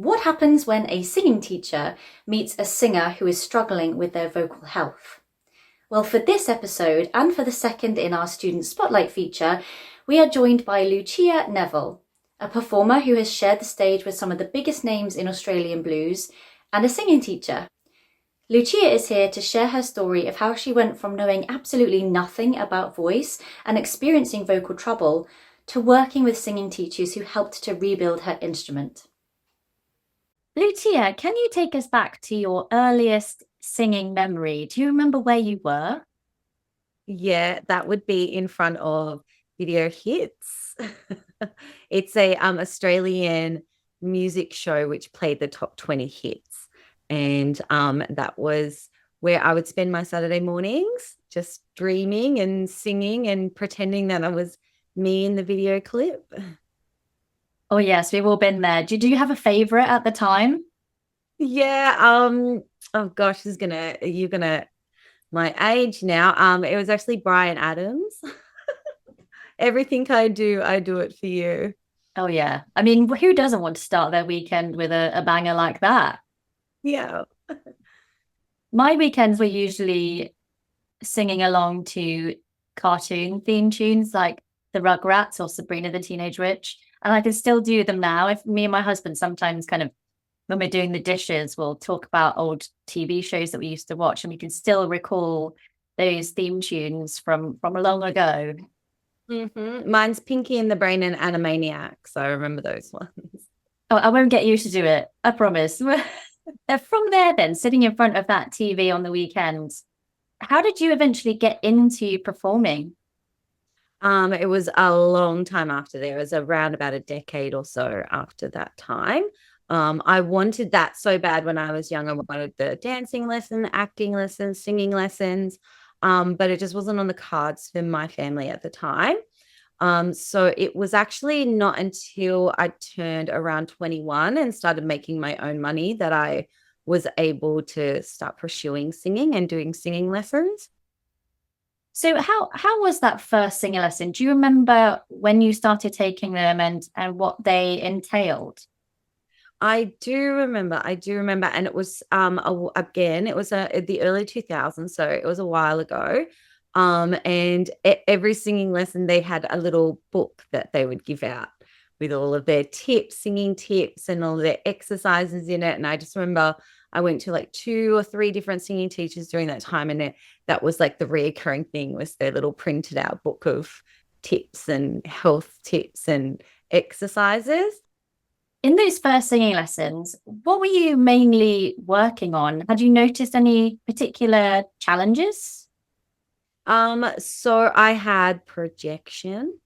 What happens when a singing teacher meets a singer who is struggling with their vocal health? Well, for this episode and for the second in our Student Spotlight feature, we are joined by Lucia Neville, a performer who has shared the stage with some of the biggest names in Australian blues, and a singing teacher. Lucia is here to share her story of how she went from knowing absolutely nothing about voice and experiencing vocal trouble to working with singing teachers who helped to rebuild her instrument. Lucia, can you take us back to your earliest singing memory? Do you remember where you were? Yeah, that would be in front of Video Hits. It's a Australian music show which played the top 20 hits. And that was where I would spend my Saturday mornings just dreaming and singing and pretending that I was me in the video clip. Oh yes, we've all been there. Do you have a favorite at the time? Yeah, oh gosh, you're gonna my age now. It was actually Brian Adams. Everything I do it for you. Oh yeah. I mean, who doesn't want to start their weekend with a banger like that? Yeah. My weekends were usually singing along to cartoon theme tunes like the Rugrats or Sabrina the Teenage Witch. And I can still do them now. If me and my husband sometimes kind of when we're doing the dishes, we'll talk about old TV shows that we used to watch, and we can still recall those theme tunes from long ago. Mine's Pinky and the Brain and Animaniacs. I remember those ones. Oh, I won't get you to do it. I promise. From there, then, sitting in front of that TV on the weekends, how did you eventually get into performing? It was a long time after there. It was around about a decade or so after that time. I wanted that so bad when I was young. I wanted the dancing lesson, acting lessons, singing lessons, but it just wasn't on the cards for my family at the time. So it was actually not until I turned around 21 and started making my own money that I was able to start pursuing singing and doing singing lessons. So how was that first singing lesson? Do you remember when you started taking them and what they entailed? I do remember, and it was again, it was the early 2000s, so it was a while ago. And every singing lesson they had a little book that they would give out with all of their tips, singing tips, and all their exercises in it. And I just remember I went to like two or three different singing teachers during that time, and that was like the reoccurring thing was their little printed out book of tips and health tips and exercises. In those first singing lessons, what were you mainly working on? Had you noticed any particular challenges? So I had projection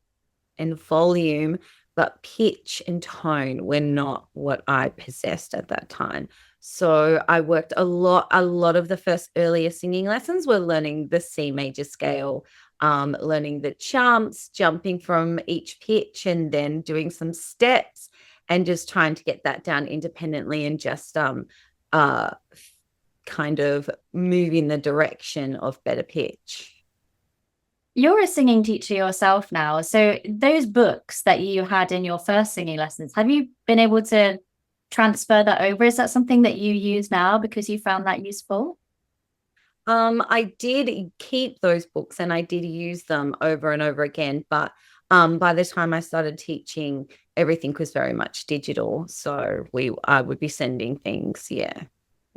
and volume, but pitch and tone were not what I possessed at that time. So I worked a lot of the first earlier singing lessons were learning the C major scale, learning the jumps, jumping from each pitch and then doing some steps and just trying to get that down independently and just uh kind of move in the direction of better pitch. You're a singing teacher yourself now. So those books that you had in your first singing lessons, have you been able to transfer that over? Is that something that you use now because you found that useful? I did keep those books and I did use them over and over again, but by the time I started teaching, everything was very much digital. So I would be sending things, yeah.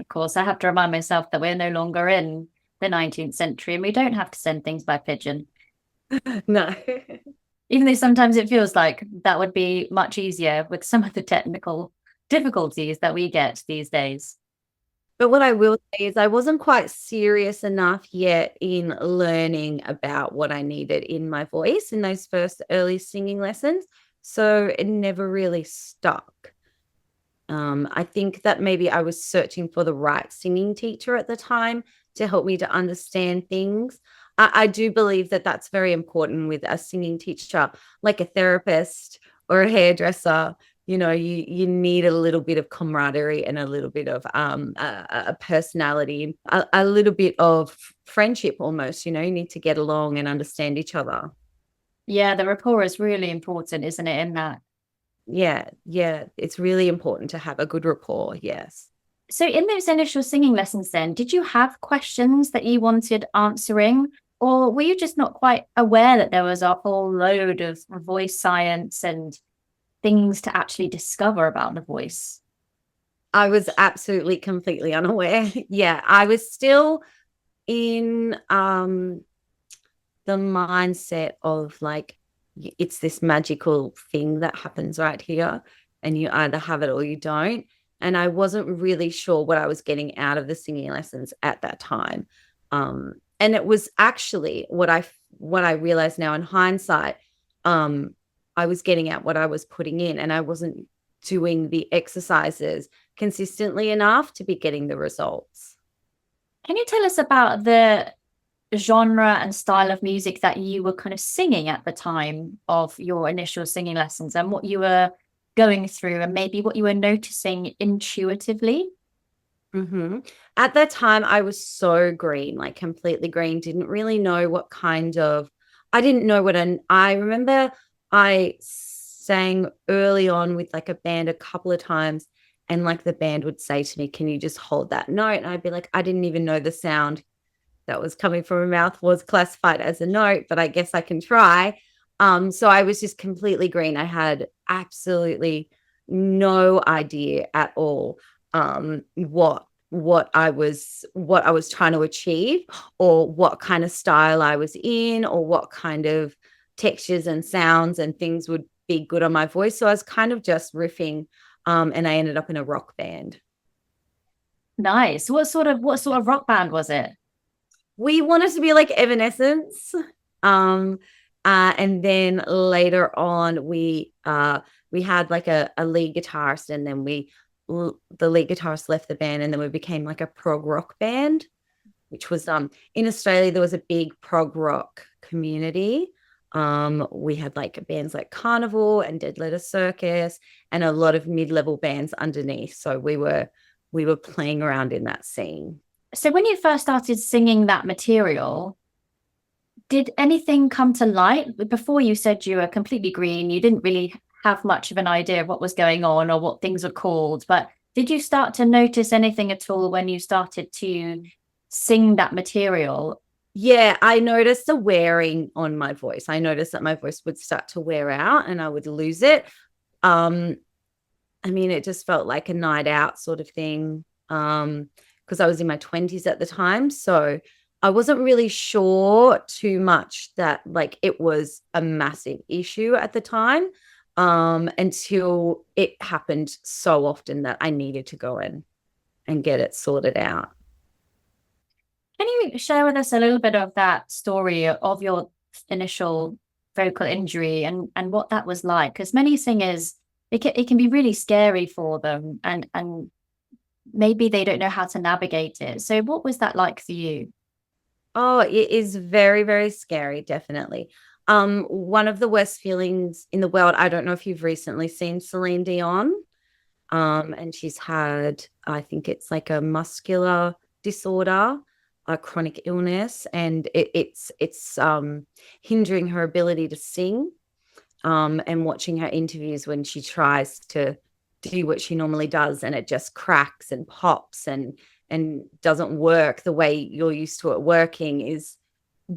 Of course, I have to remind myself that we're no longer in the 19th century and we don't have to send things by pigeon. No. Even though sometimes it feels like that would be much easier with some of the technical difficulties that we get these days. But what I will say is I wasn't quite serious enough yet in learning about what I needed in my voice in those first early singing lessons. So it never really stuck. I think that maybe I was searching for the right singing teacher at the time to help me to understand things. I do believe that that's very important with a singing teacher, like a therapist or a hairdresser. You know, you need a little bit of camaraderie and a little bit of a personality, a little bit of friendship almost. You know, you need to get along and understand each other. Yeah, the rapport is really important, isn't it, in that? yeah, it's really important to have a good rapport. Yes. So, in those initial singing lessons, then, did you have questions that you wanted answering, or were you just not quite aware that there was a whole load of voice science and things to actually discover about the voice? I was absolutely completely unaware. Yeah, I was still in the mindset of like it's this magical thing that happens right here, and you either have it or you don't. And I wasn't really sure what I was getting out of the singing lessons at that time. And it was actually what I realized now in hindsight. Um, I was getting at what I was putting in, and I wasn't doing the exercises consistently enough to be getting the results. Can you tell us about the genre and style of music that you were kind of singing at the time of your initial singing lessons and what you were going through and maybe what you were noticing intuitively? Mm-hmm. At that time, I was so green, like completely green. Didn't really know what kind of. I didn't know what an. I remember I sang early on with like a band a couple of times, and like the band would say to me, "Can you just hold that note?" And I'd be like, "I didn't even know the sound that was coming from her mouth was classified as a note, but I guess I can try." So I was just completely green. I had absolutely no idea at all what I was trying to achieve, or what kind of style I was in, or what kind of textures and sounds and things would be good on my voice. So I was kind of just riffing, and I ended up in a rock band. Nice. What sort of rock band was it? We wanted to be like Evanescence. Um, and then later on, we had like a lead guitarist, and then the lead guitarist left the band, and then we became like a prog rock band, which was in Australia there was a big prog rock community. We had like bands like Carnival and Dead Letter Circus, and a lot of mid-level bands underneath. So we were playing around in that scene. So when you first started singing that material, did anything come to light? Before you said you were completely green, you didn't really have much of an idea of what was going on or what things were called, but did you start to notice anything at all when you started to sing that material? Yeah, I noticed a wearing on my voice. I noticed that my voice would start to wear out and I would lose it. Um, I mean, it just felt like a night out sort of thing. Because I was in my 20s at the time. So I wasn't really sure too much that like it was a massive issue at the time. Until it happened so often that I needed to go in and get it sorted out. Can you share with us a little bit of that story of your initial vocal injury and what that was like? Because many singers, it can be really scary for them and maybe they don't know how to navigate it. So what was that like for you? Oh, it is very, very scary, definitely. One of the worst feelings in the world. I don't know if you've recently seen Celine Dion. And she's had, I think it's like a muscular disorder, a chronic illness, and it's hindering her ability to sing. And watching her interviews when she tries to do what she normally does, and it just cracks and pops and doesn't work the way you're used to it working is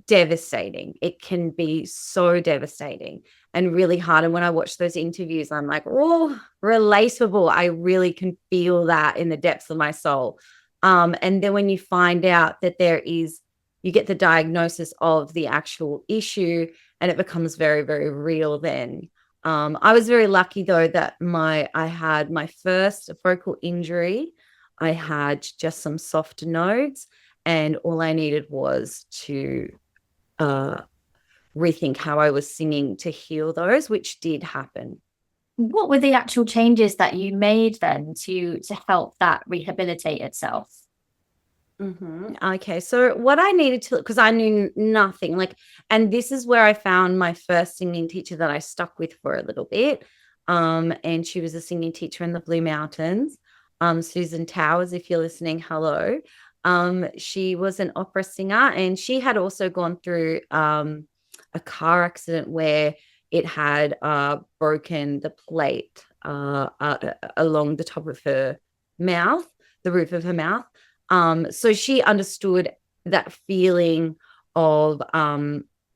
devastating. It can be so devastating and really hard. And when I watch those interviews, I'm like, oh, relatable. I really can feel that in the depths of my soul. And then when you find out that you get the diagnosis of the actual issue, and it becomes very, very real then. I was very lucky though that I had my first vocal injury. I had just some soft nodes, and all I needed was to uh, rethink how I was singing to heal those, which did happen. What were the actual changes that you made then to help that rehabilitate itself? Okay, so what I needed to, because I knew nothing, like, and this is where I found my first singing teacher that I stuck with for a little bit. And she was a singing teacher in the Blue Mountains. Susan Towers, if you're listening, hello. She was an opera singer, and she had also gone through a car accident where it had broken the plate along the top of her mouth, the roof of her mouth. So she understood that feeling of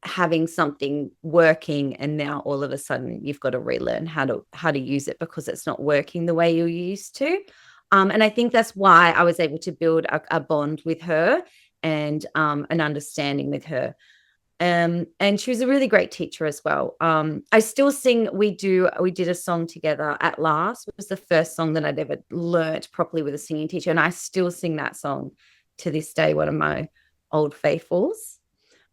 having something working, and now all of a sudden you've got to relearn how to use it because it's not working the way you used to. And I think that's why I was able to build a bond with her and an understanding with her. And she was a really great teacher as well. I still sing. We did a song together at last. It was the first song that I'd ever learnt properly with a singing teacher, and I still sing that song to this day. One of my old faithfuls.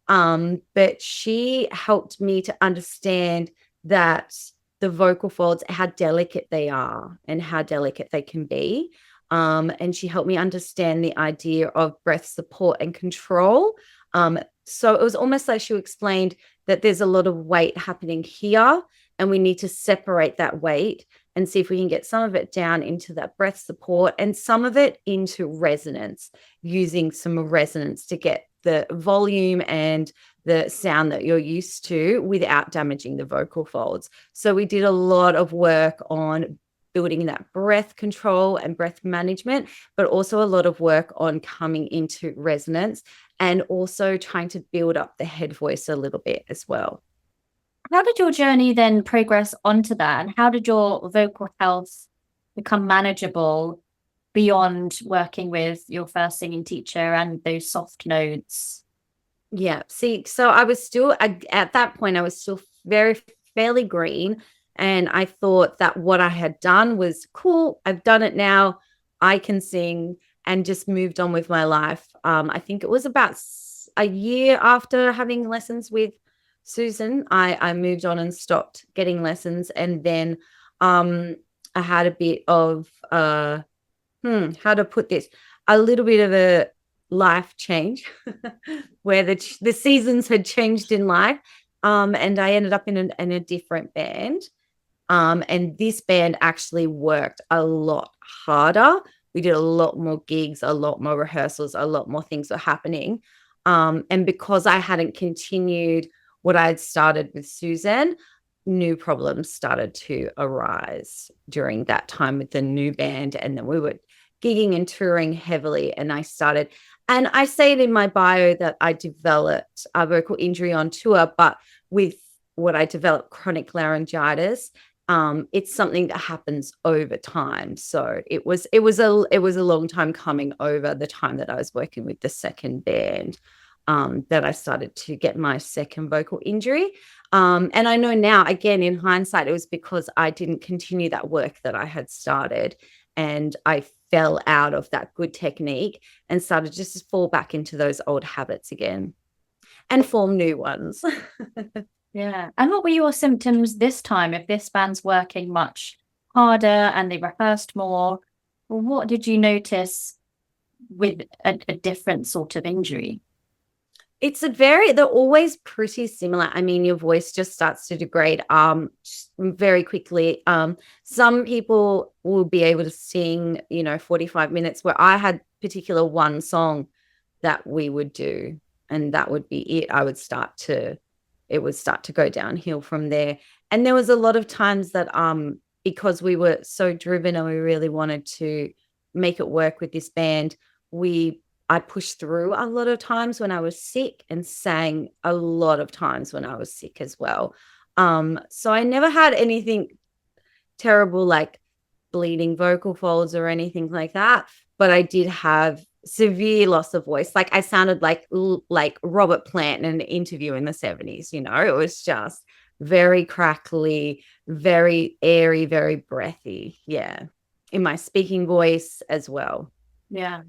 But she helped me to understand that the vocal folds, how delicate they are and how delicate they can be. And she helped me understand the idea of breath support and control. So it was almost like she explained that there's a lot of weight happening here, and we need to separate that weight and see if we can get some of it down into that breath support and some of it into resonance, using some resonance to get the volume and the sound that you're used to without damaging the vocal folds. So we did a lot of work on building that breath control and breath management, but also a lot of work on coming into resonance and also trying to build up the head voice a little bit as well. How did your journey then progress onto that? And how did your vocal health become manageable beyond working with your first singing teacher and those soft notes? Yeah. See, so I was still, at that point, I was still fairly green. And I thought that what I had done was cool. I've done it now. I can sing, and just moved on with my life. I think it was about a year after having lessons with Susan, I moved on and stopped getting lessons. And then I had a bit of, how to put this, a little bit of a life change where the seasons had changed in life. And I ended up in a different band. And this band actually worked a lot harder. We did a lot more gigs, a lot more rehearsals, a lot more things were happening. And because I hadn't continued what I had started with Susan, new problems started to arise during that time with the new band. And then we were gigging and touring heavily. And I say it in my bio that I developed a vocal injury on tour, but with what I developed, chronic laryngitis, it's something that happens over time. So it was a long time coming over the time that I was working with the second band, that I started to get my second vocal injury. And I know now, again, in hindsight, it was because I didn't continue that work that I had started, and I fell out of that good technique and started just to fall back into those old habits again and form new ones. Yeah. And what were your symptoms this time? If this band's working much harder and they rehearsed more, what did you notice with a different sort of injury? They're always pretty similar. I mean, your voice just starts to degrade very quickly. Some people will be able to sing, 45 minutes, where I had particular one song that we would do, and that would be it. It would start to go downhill from there. And there was a lot of times that because we were so driven and we really wanted to make it work with this band, I pushed through a lot of times when I was sick, and sang a lot of times when I was sick as well. So I never had anything terrible like bleeding vocal folds or anything like that, but I did have severe loss of voice. Like I sounded like Robert Plant in an interview in the 70s. It was just very crackly, very airy, very breathy. Yeah. In my speaking voice as well. Yeah.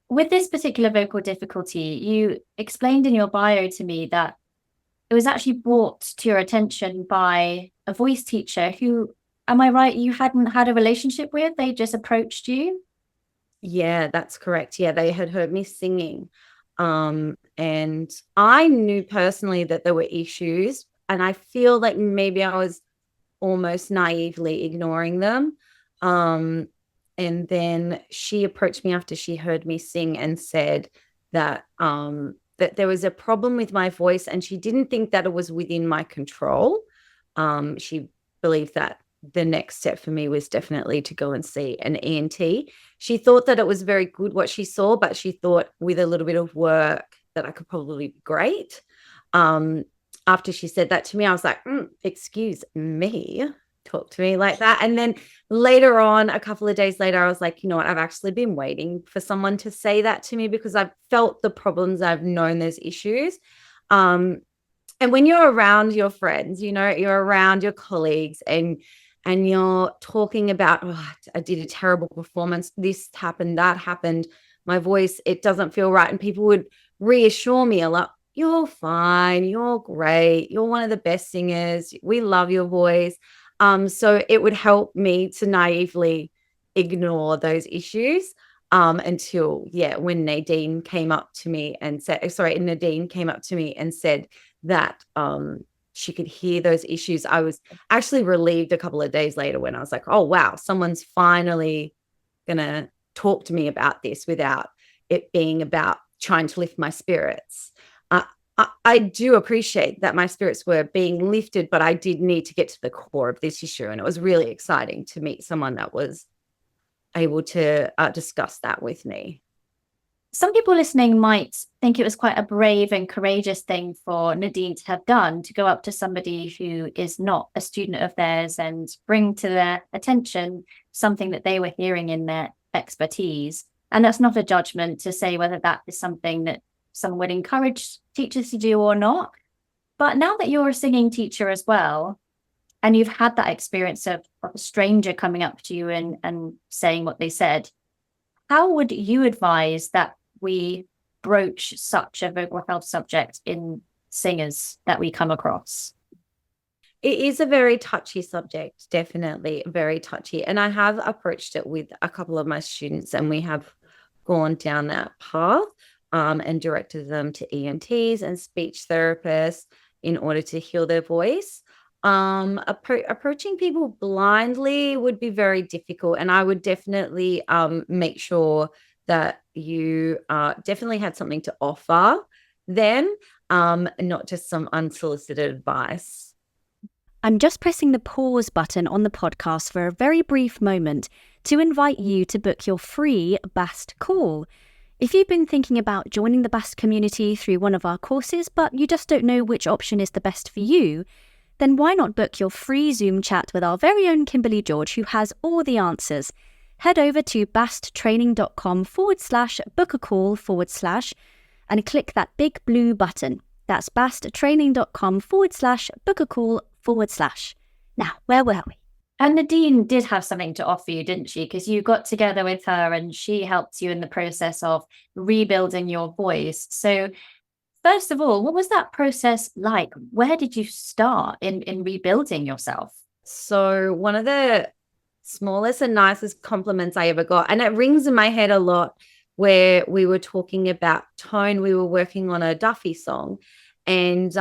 With this particular vocal difficulty, you explained in your bio to me that it was actually brought to your attention by a voice teacher who, am I right, you hadn't had a relationship with? They just approached you? Yeah, that's correct. Yeah, they had heard me singing. And I knew personally that there were issues, and I feel like maybe I was almost naively ignoring them. And then she approached me after she heard me sing and said that that there was a problem with my voice, and she didn't think that it was within my control. She believed that the next step for me was definitely to go and see an ENT. She thought that it was very good what she saw, but she thought with a little bit of work that I could probably be great. Um, After she said that to me, I was like, excuse me, talk to me like that. And then later on, a couple of days later, I was like, you know what? I've actually been waiting for someone to say that to me because I've felt the problems. I've known there's issues. And when you're around your friends, you're around your colleagues and you're talking about, oh, I did a terrible performance. This happened, that happened. My voice, it doesn't feel right. And people would reassure me a lot. You're fine. You're great. You're one of the best singers. We love your voice. So it would help me to naively ignore those issues until, when Nadine came up to me and said that she could hear those issues. I was actually relieved a couple of days later when I was like, oh, wow, someone's finally going to talk to me about this without it being about trying to lift my spirits. I do appreciate that my spirits were being lifted, but I did need to get to the core of this issue. And it was really exciting to meet someone that was able to discuss that with me. Some people listening might think it was quite a brave and courageous thing for Nadine to have done, to go up to somebody who is not a student of theirs and bring to their attention something that they were hearing in their expertise. And that's not a judgment to say whether that is something that someone would encourage teachers to do or not. But now that you're a singing teacher as well, and you've had that experience of a stranger coming up to you and saying what they said, how would you advise that we broach such a vocal health subject in singers that we come across? It is a very touchy subject, definitely very touchy. And I have approached it with a couple of my students, and we have gone down that path and directed them to ENTs and speech therapists in order to heal their voice. Approaching people blindly would be very difficult, and I would definitely make sure that you definitely had something to offer then, not just some unsolicited advice. I'm just pressing the pause button on the podcast for a very brief moment to invite you to book your free BAST call. If you've been thinking about joining the BAST community through one of our courses, but you just don't know which option is the best for you, then why not book your free Zoom chat with our very own Kimberly George, who has all the answers. Head over to basttraining.com/book-a-call/ and click that big blue button. That's basttraining.com/book-a-call/. Now, where were we? And Nadine did have something to offer you, didn't she? Because you got together with her and she helped you in the process of rebuilding your voice. So first of all, what was that process like? Where did you start in rebuilding yourself? So one of the smallest and nicest compliments I ever got, and it rings in my head a lot, where we were talking about tone. We were working on a Duffy song. And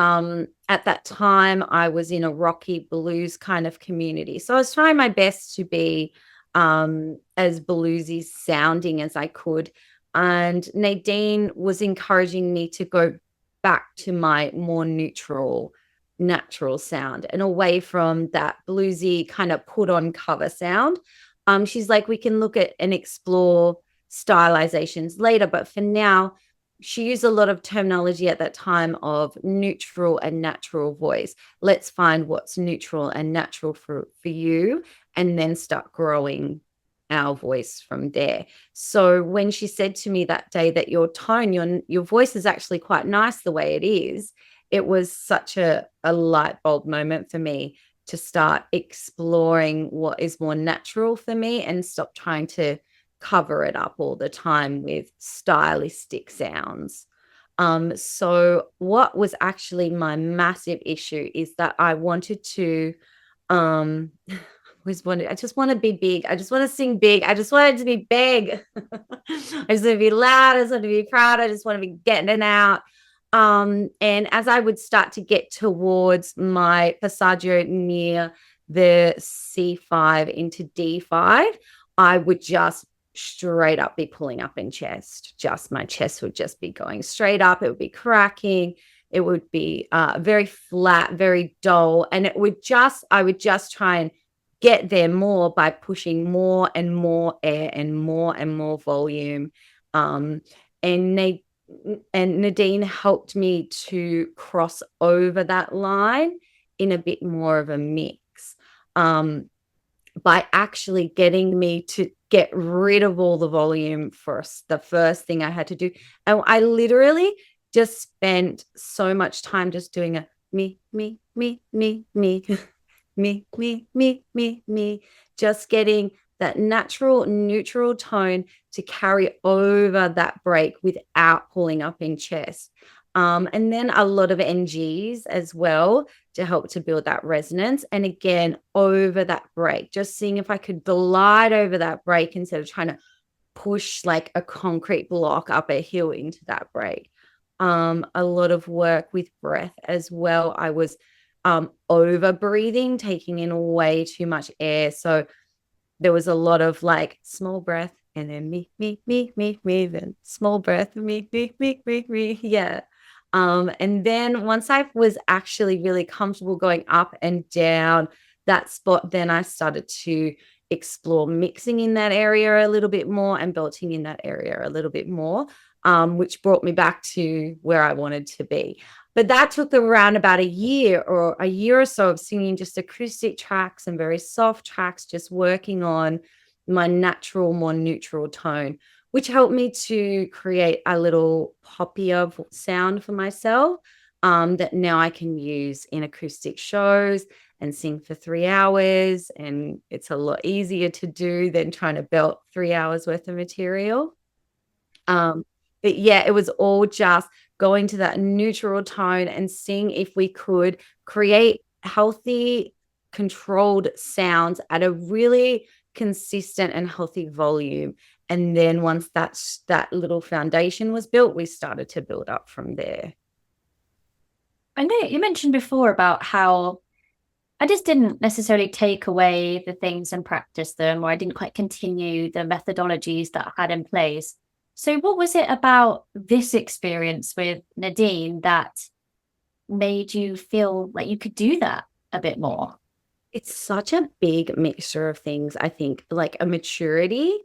at that time, I was in a rocky blues kind of community. So I was trying my best to be as bluesy sounding as I could. And Nadine was encouraging me to go back to my more neutral, natural sound and away from that bluesy kind of put on cover sound. She's like, we can look at and explore stylizations later, but for now, she used a lot of terminology at that time of neutral and natural voice. Let's find what's neutral and natural for you, and then start growing our voice from there. So when she said to me that day that your tone, your voice is actually quite nice the way it is, it was such a light bulb moment for me to start exploring what is more natural for me and stop trying to cover it up all the time with stylistic sounds. So what was actually my massive issue is that I wanted to I just want to be big. I just want to sing big. I just want it to be big. I just want to be loud. I just want to be proud. I just want to be getting it out. And as I would start to get towards my passaggio near the C5 into D5, I would just straight up be pulling up in chest. Just my chest would just be going straight up. It would be cracking. it would be very flat, very dull, and I would just try and get there more by pushing more and more air and more volume. Um, and Nadine helped me to cross over that line in a bit more of a mix. By actually getting me to get rid of all the volume first, the first thing I had to do. And I literally just spent so much time just doing a me, me, me, me, me, me, just getting that natural neutral tone to carry over that break without pulling up in chest. And then a lot of NGs as well to help to build that resonance. And again, over that break, just seeing if I could glide over that break instead of trying to push like a concrete block up a hill into that break. A lot of work with breath as well. I was over breathing, taking in way too much air. So there was a lot of like small breath and then me, then small breath, me. Yeah. And then once I was actually really comfortable going up and down that spot, then I started to explore mixing in that area a little bit more and belting in that area a little bit more, which brought me back to where I wanted to be. But that took around about a year or so of singing just acoustic tracks and very soft tracks, just working on my natural, more neutral tone, which helped me to create a little poppier sound for myself, that now I can use in acoustic shows and sing for 3 hours. And it's a lot easier to do than trying to belt 3 hours worth of material. But yeah, it was all just going to that neutral tone and seeing if we could create healthy, controlled sounds at a really consistent and healthy volume. And then once that little foundation was built, we started to build up from there. I know you mentioned before about how I just didn't necessarily take away the things and practice them, or I didn't quite continue the methodologies that I had in place. So, what was it about this experience with Nadine that made you feel like you could do that a bit more? It's such a big mixture of things, I think, like a maturity.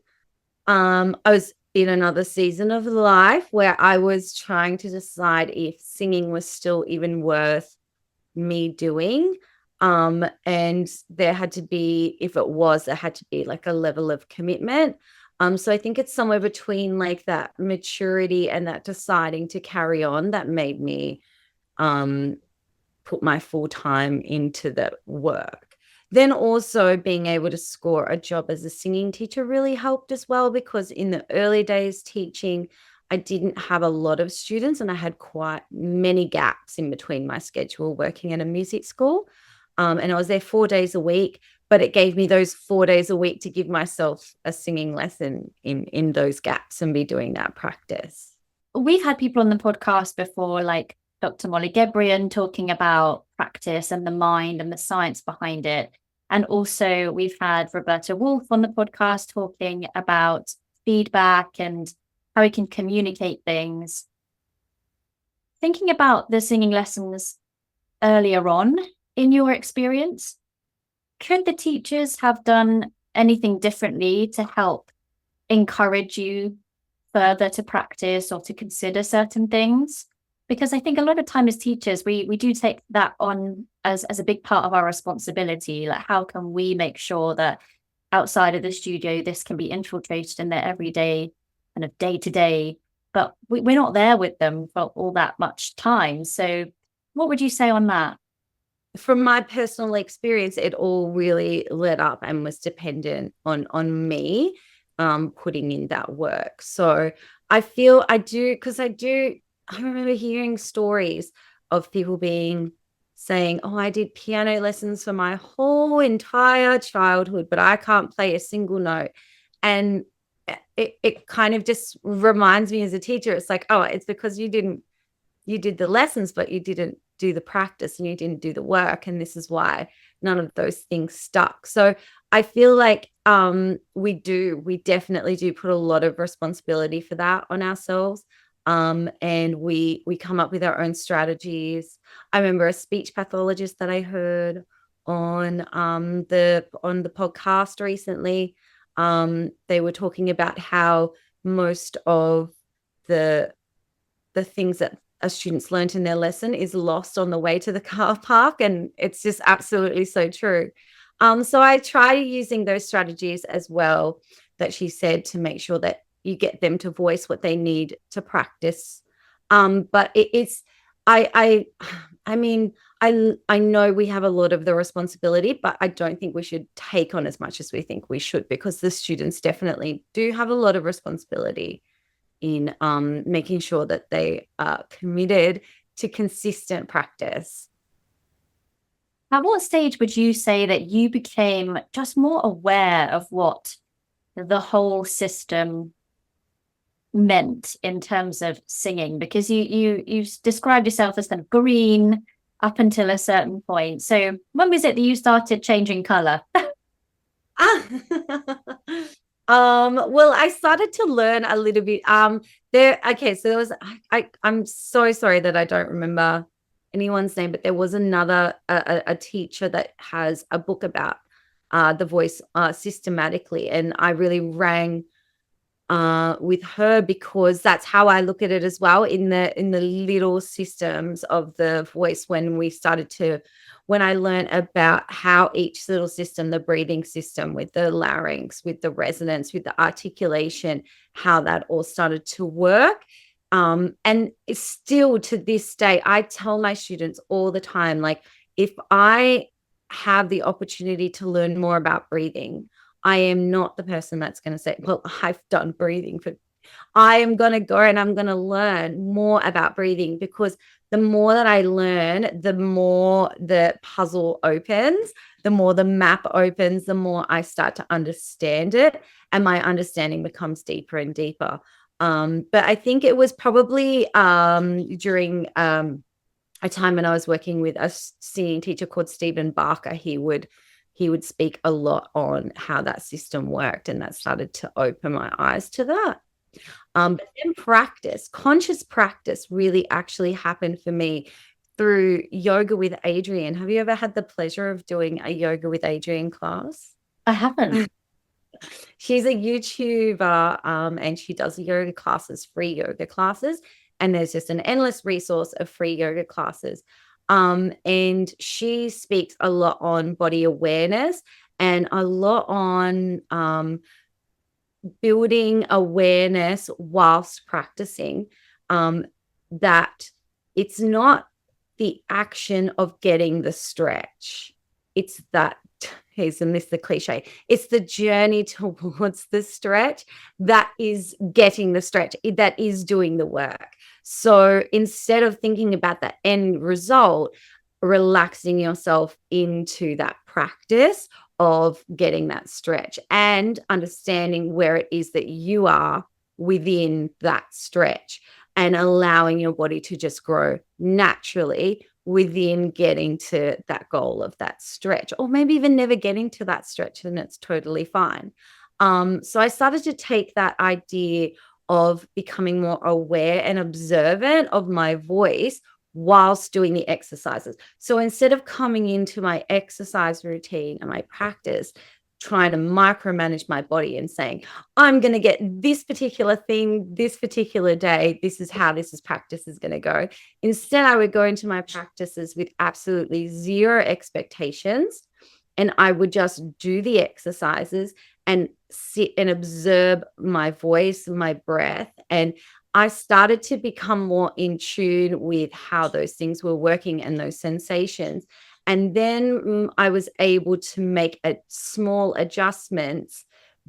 I was in another season of life where I was trying to decide if singing was still even worth me doing. And there had to be, if it was, there had to be like a level of commitment. So I think it's somewhere between like that maturity and that deciding to carry on that made me um put my full time into the work. Then also being able to score a job as a singing teacher really helped as well, because in the early days teaching, I didn't have a lot of students and I had quite many gaps in between my schedule working at a music school. And I was there 4 days a week, but it gave me those 4 days a week to give myself a singing lesson in those gaps and be doing that practice. We've had people on the podcast before, like Dr. Molly Gebrian, talking about practice and the mind and the science behind it. And also, we've had Roberta Wolf on the podcast talking about feedback and how we can communicate things. Thinking about the singing lessons earlier on in your experience, could the teachers have done anything differently to help encourage you further to practice or to consider certain things? Because I think a lot of time as teachers, we do take that on as a big part of our responsibility. Like, how can we make sure that outside of the studio, this can be infiltrated in their everyday kind of day to day, but we're not there with them for all that much time. So what would you say on that? From my personal experience, it all really led up and was dependent on me putting in that work. So I feel I do, because I remember hearing stories of people saying, oh, I did piano lessons for my whole entire childhood, but I can't play a single note. And it kind of just reminds me as a teacher, it's like, oh, it's because you did the lessons, but you didn't do the practice and you didn't do the work. And this is why none of those things stuck. So I feel like we definitely do put a lot of responsibility for that on ourselves. And we come up with our own strategies. I remember a speech pathologist that I heard on the podcast recently. They were talking about how most of the things that a students learned in their lesson is lost on the way to the car park, and it's just absolutely so true. So I try using those strategies as well that she said to make sure that you get them to voice what they need to practice. But it's I I mean I know we have a lot of the responsibility, but I don't think we should take on as much as we think we should, because the students definitely do have a lot of responsibility in making sure that they are committed to consistent practice. At what stage would you say that you became just more aware of what the whole system meant in terms of singing? Because you described yourself as kind of green up until a certain point. So when was it that you started changing color? Well, I started to learn a little bit. So there was I'm so sorry that I don't remember anyone's name, but there was another a teacher that has a book about the voice systematically, and I really rang with her, because that's how I look at it as well, in the little systems of the voice. When I learned about how each little system, the breathing system with the larynx, with the resonance, with the articulation, how that all started to work. And it's still to this day, I tell my students all the time, like, if I have the opportunity to learn more about breathing, I am not the person that's going to say, well, I've done breathing for, I am going to go and I'm going to learn more about breathing, because the more that I learn, the more the puzzle opens, the more the map opens, the more I start to understand it. And my understanding becomes deeper and deeper. But I think it was probably during a time when I was working with a singing teacher called Stephen Barker. He would speak a lot on how that system worked, and that started to open my eyes to that. But then conscious practice really actually happened for me through yoga with Adriene. Have you ever had the pleasure of doing a yoga with Adriene class? I haven't. She's a YouTuber, and she does yoga classes, free yoga classes. And there's just an endless resource of free yoga classes. And she speaks a lot on body awareness and a lot on building awareness whilst practicing, that it's not the action of getting the stretch. It's that, isn't this the cliche? It's the journey towards the stretch that is getting the stretch, that is doing the work. So instead of thinking about the end result, relaxing yourself into that practice of getting that stretch and understanding where it is that you are within that stretch, and allowing your body to just grow naturally within getting to that goal of that stretch, or maybe even never getting to that stretch, and it's totally fine. So I started to take that idea of becoming more aware and observant of my voice whilst doing the exercises. So instead of coming into my exercise routine and my practice trying to micromanage my body and saying, I'm going to get this particular thing this particular day, this is how practice is going to go. Instead, I would go into my practices with absolutely zero expectations, and I would just do the exercises and sit and observe my voice, my breath. And I started to become more in tune with how those things were working and those sensations. And then I was able to make small adjustments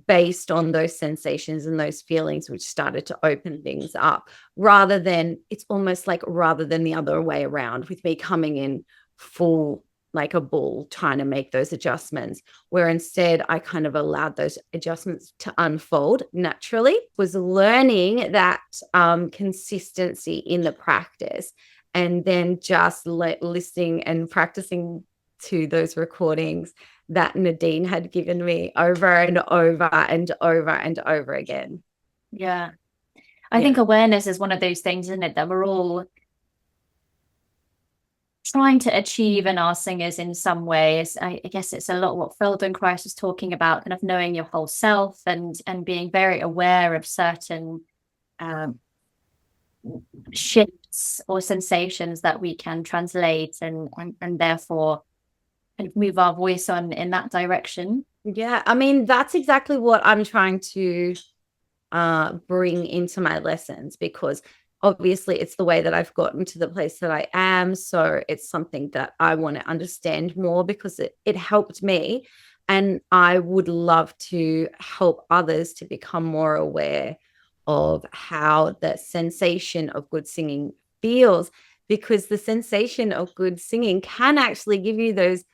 based on those sensations and those feelings, which started to open things up, rather than the other way around, with me coming in full like a bull trying to make those adjustments, where instead I kind of allowed those adjustments to unfold naturally. Was learning that consistency in the practice, and then just listening and practicing to those recordings that Nadine had given me over and over and over and over again. Yeah. I think awareness is one of those things, isn't it, that we're all trying to achieve in our singers in some ways. I guess it's a lot what Feldenkrais was talking about, kind of knowing your whole self and being very aware of certain um, shifts or sensations that we can translate and therefore kind of move our voice on in that direction. Yeah, I mean, that's exactly what I'm trying to bring into my lessons, because obviously it's the way that I've gotten to the place that I am. So it's something that I want to understand more, because it helped me. And I would love to help others to become more aware of how the sensation of good singing feels, because the sensation of good singing can actually give you those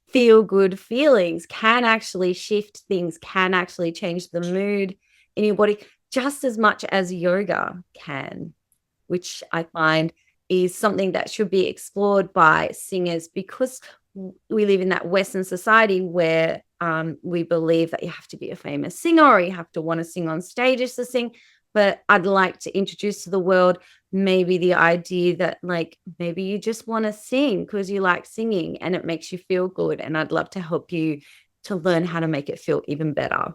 feel good feelings, can actually shift things, can actually change the mood in your body just as much as yoga can, which I find is something that should be explored by singers, because we live in that Western society where we believe that you have to be a famous singer or you have to want to sing on stages to sing. But I'd like to introduce to the world maybe the idea that, like, maybe you just want to sing because you like singing and it makes you feel good. And I'd love to help you to learn how to make it feel even better.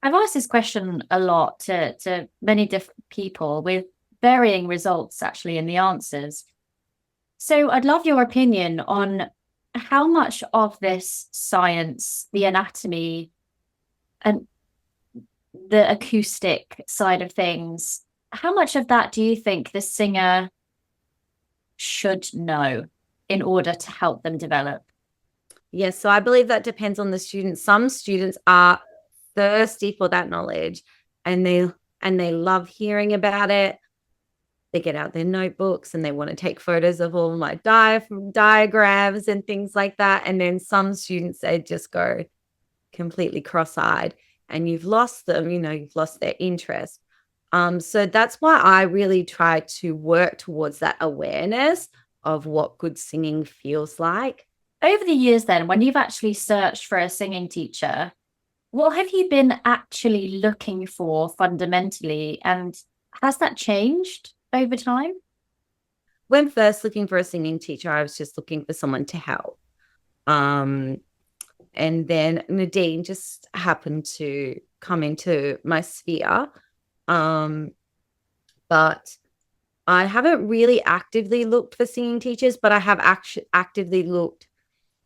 I've asked this question a lot to many different people with varying results actually in the answers. So I'd love your opinion on how much of this science, the anatomy and the acoustic side of things, how much of that do you think the singer should know in order to help them develop? Yes, so I believe that depends on the student. Some students are thirsty for that knowledge, and they love hearing about it. They get out their notebooks and they want to take photos of all my diagrams and things like that. And then some students, they just go completely cross-eyed, and you've lost them, you've lost their interest. So that's why I really try to work towards that awareness of what good singing feels like. Over the years, then, when you've actually searched for a singing teacher, what have you been actually looking for fundamentally? And has that changed over time? When first looking for a singing teacher, I was just looking for someone to help. And then Nadine just happened to come into my sphere. But I haven't really actively looked for singing teachers, but I have actively looked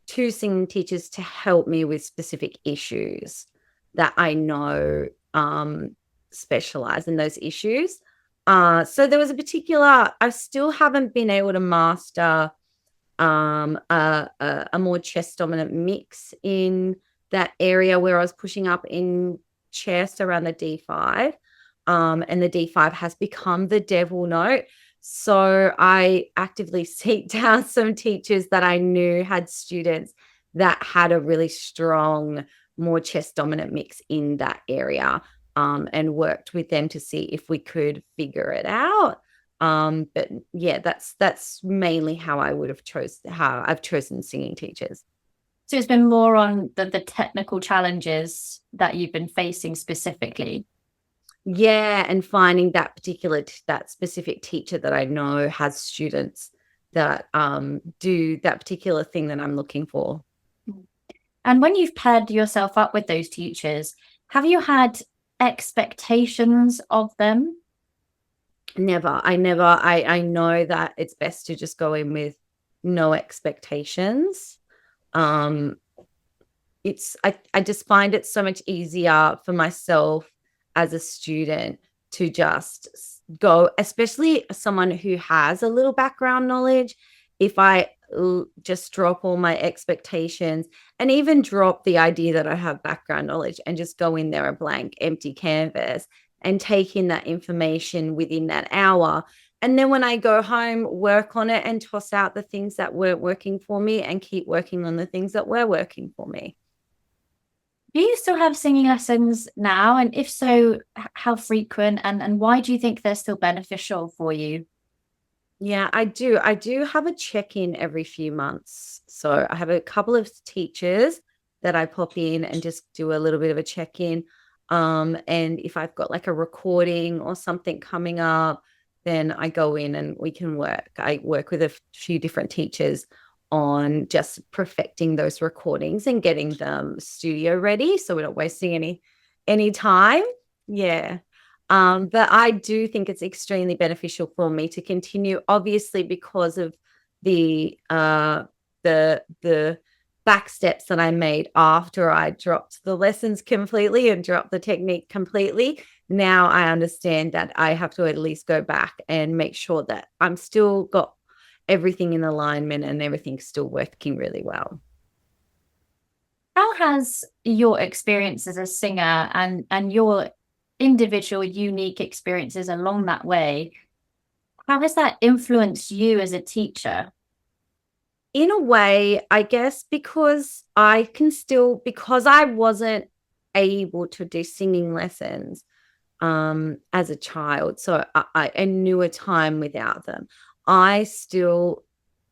to singing teachers to help me with specific issues that I know specialize in those issues. So there was a particular, I still haven't been able to master a more chest dominant mix in that area where I was pushing up in chest around the D5. And the D5 has become the devil note. So I actively seek down some teachers that I knew had students that had a really strong, more chest dominant mix in that area, and worked with them to see if we could figure it out. But yeah, that's mainly how I've chosen singing teachers. So it's been more on the technical challenges that you've been facing specifically. Yeah, and finding that specific teacher that I know has students that do that particular thing that I'm looking for. And when you've paired yourself up with those teachers, have you had expectations of them? Never. I know that it's best to just go in with no expectations. Um I just find it so much easier for myself as a student to just go, especially someone who has a little background knowledge. If I just drop all my expectations and even drop the idea that I have background knowledge and just go in there a blank, empty canvas and take in that information within that hour. And then when I go home, work on it and toss out the things that weren't working for me and keep working on the things that were working for me. Do you still have singing lessons now? And if so, how frequent and why do you think they're still beneficial for you? Yeah, I do. I do have a check-in every few months. So I have a couple of teachers that I pop in and just do a little bit of a check-in. And if I've got like a recording or something coming up, then I go in and we can work. I work with a few different teachers on just perfecting those recordings and getting them studio ready so we're not wasting any time. Yeah. But I do think it's extremely beneficial for me to continue, obviously, because of the back steps that I made after I dropped the lessons completely and dropped the technique completely. Now I understand that I have to at least go back and make sure that I'm still got everything in alignment and everything's still working really well. How has your experience as a singer and your individual unique experiences along that way, how has that influenced you as a teacher? In a way, I guess because I can still, because I wasn't able to do singing lessons as a child, so I knew a time without them. I still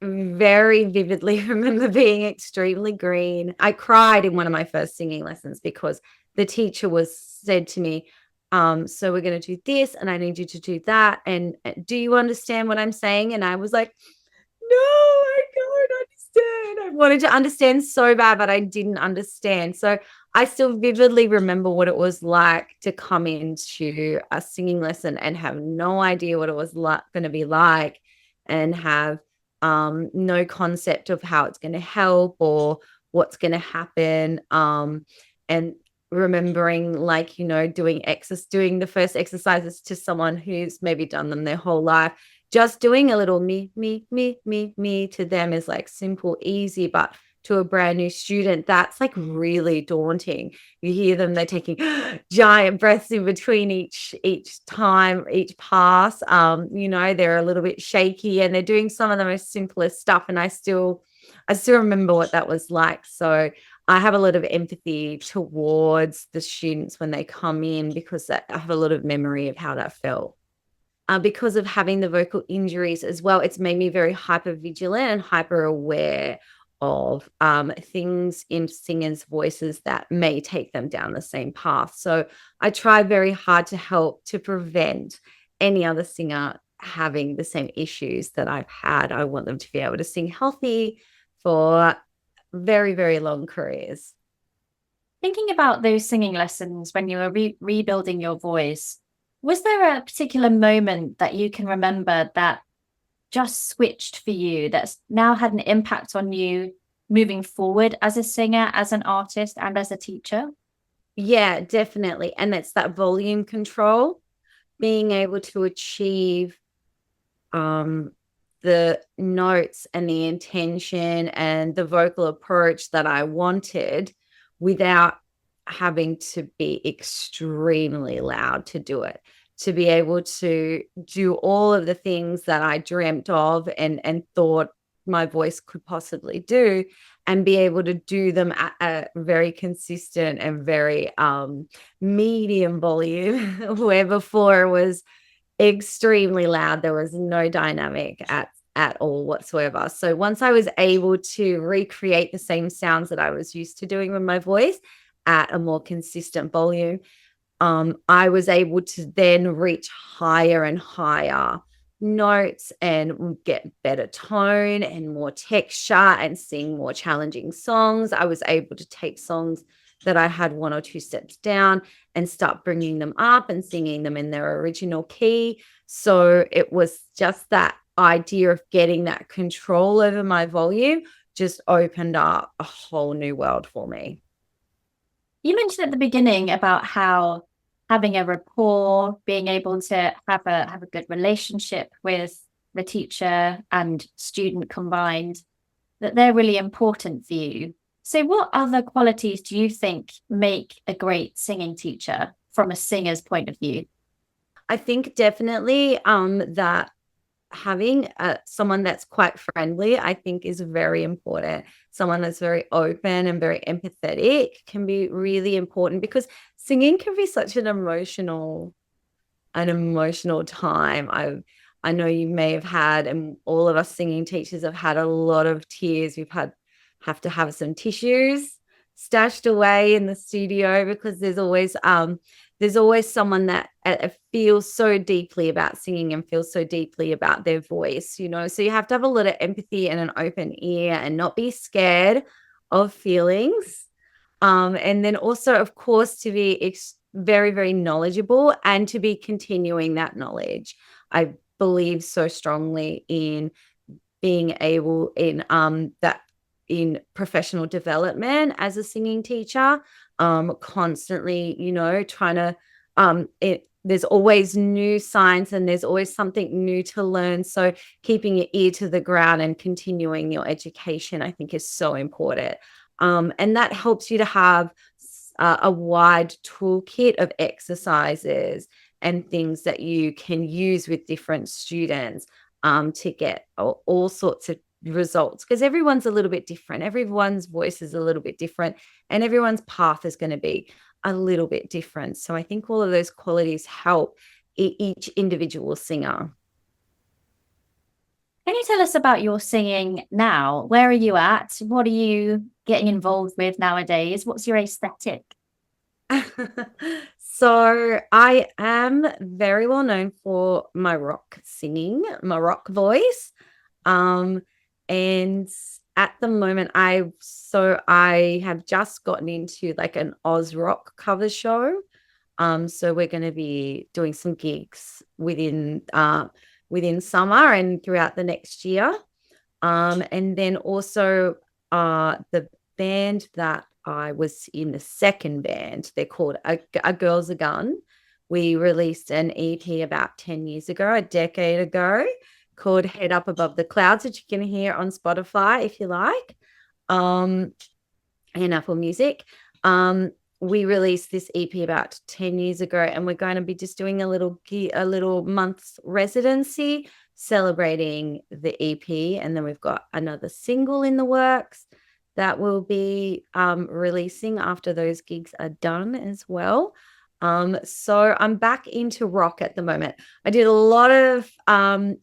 very vividly remember being extremely green. I cried in one of my first singing lessons because the teacher was said to me, so we're going to do this and I need you to do that. And do you understand what I'm saying? And I was like, no, I don't understand. I wanted to understand so bad, but I didn't understand. So I still vividly remember what it was like to come into a singing lesson and have no idea what it was like going to be like and have no concept of how it's going to help or what's going to happen. And remembering like, doing the first exercises to someone who's maybe done them their whole life, just doing a little me to them is like simple, easy, but to a brand new student, that's like really daunting. You hear them, they're taking giant breaths in between each time, each pass. They're a little bit shaky and they're doing some of the most simplest stuff. And I still remember what that was like. So I have a lot of empathy towards the students when they come in because I have a lot of memory of how that felt. Because of having the vocal injuries as well, it's made me very hyper vigilant and hyper aware of things in singers' voices that may take them down the same path. So I try very hard to help to prevent any other singer having the same issues that I've had. I want them to be able to sing healthy for very, very long careers. Thinking about those singing lessons when you were rebuilding your voice, was there a particular moment that you can remember that just switched for you, that's now had an impact on you moving forward as a singer, as an artist, and as a teacher? Yeah, definitely. And that's that volume control, being able to achieve um, the notes and the intention and the vocal approach that I wanted without having to be extremely loud to do it. To be able to do all of the things that I dreamt of and thought my voice could possibly do, and be able to do them at a very consistent and very medium volume, where before it was extremely loud. There was no dynamic at all whatsoever. So once I was able to recreate the same sounds that I was used to doing with my voice at a more consistent volume, I was able to then reach higher and higher notes and get better tone and more texture and sing more challenging songs. I was able to take songs that I had one or two steps down and start bringing them up and singing them in their original key. So it was just that idea of getting that control over my volume just opened up a whole new world for me. You mentioned at the beginning about how having a rapport, being able to have a good relationship with the teacher and student combined, that they're really important for you. So, what other qualities do you think make a great singing teacher from a singer's point of view? I think definitely that having someone that's quite friendly, I think, is very important. Someone that's very open and very empathetic can be really important because singing can be such an emotional time. I know you may have had, and all of us singing teachers have had a lot of tears. We've had have to have some tissues stashed away in the studio, because there's always someone that feels so deeply about singing and feels so deeply about their voice, so you have to have a lot of empathy and an open ear and not be scared of feelings. And then also, of course, to be very, very knowledgeable and to be continuing that knowledge. I believe so strongly in being able in professional development as a singing teacher, constantly, trying to there's always new science and there's always something new to learn. So keeping your ear to the ground and continuing your education, I think, is so important. And that helps you to have a wide toolkit of exercises and things that you can use with different students, to get all sorts of results, because everyone's a little bit different. Everyone's voice is a little bit different, and everyone's path is going to be a little bit different. So I think all of those qualities help each individual singer. Can you tell us about your singing now? Where are you at? What are you getting involved with nowadays? What's your aesthetic? So I am very well known for my rock singing, my rock voice. And at the moment, I have just gotten into like an Oz rock cover show. So we're going to be doing some gigs within summer and throughout the next year. And then also the band that I was in, the second band, they're called A Girl's a Gun. We released an EP about 10 years ago, a decade ago, called Head Up Above the Clouds, which you can hear on Spotify if you like, and Apple Music. We released this EP about 10 years ago, and we're going to be just doing a little month's residency celebrating the EP. And then we've got another single in the works that we'll be releasing after those gigs are done as well. So I'm back into rock at the moment. I did a lot of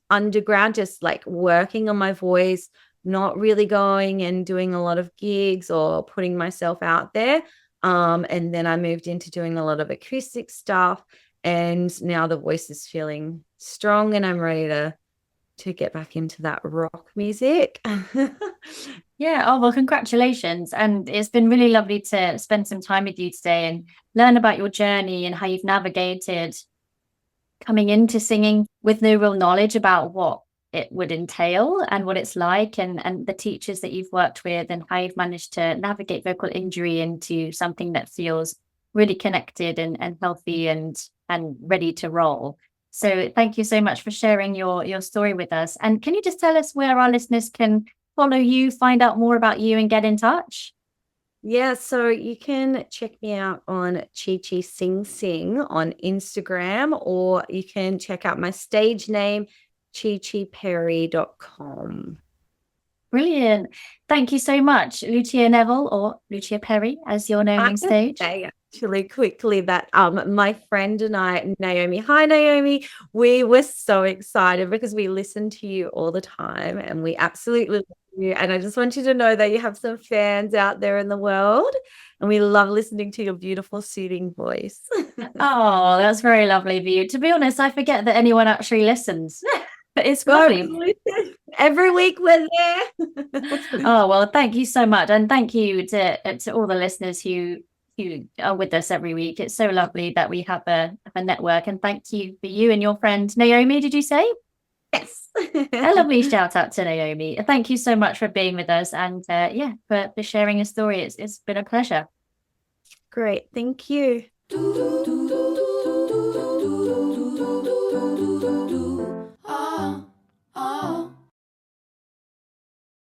underground, just like working on my voice, not really going and doing a lot of gigs or putting myself out there. And then I moved into doing a lot of acoustic stuff, and now the voice is feeling strong and I'm ready to get back into that rock music. Yeah. Oh, well, congratulations. And it's been really lovely to spend some time with you today and learn about your journey and how you've navigated coming into singing with no real knowledge about what it would entail and what it's like, and the teachers that you've worked with, and how you've managed to navigate vocal injury into something that feels really connected and healthy and ready to roll. So thank you so much for sharing your story with us. And can you just tell us where our listeners can follow you, find out more about you, and get in touch? Yeah, so you can check me out on Chi Chi Sing Sing on Instagram, or you can check out my stage name, chichiperry.com. Brilliant. Thank you so much, Lucia Neville, or Lucia Perry, as you're known on stage. Say actually quickly that my friend and I, Naomi, hi Naomi, we were so excited because we listen to you all the time and we absolutely love you. And I just want you to know that you have some fans out there in the world, and we love listening to your beautiful, soothing voice. Oh, that's very lovely of you. To be honest, I forget that anyone actually listens. But it's lovely. Every week we're there. Oh, well, thank you so much. And thank you to all the listeners who are with us every week. It's so lovely that we have a network. And thank you for you and your friend Naomi, did you say? Yes. A lovely shout out to Naomi. Thank you so much for being with us, and for sharing a story. It's been a pleasure. Great. Thank you. Ah, ah.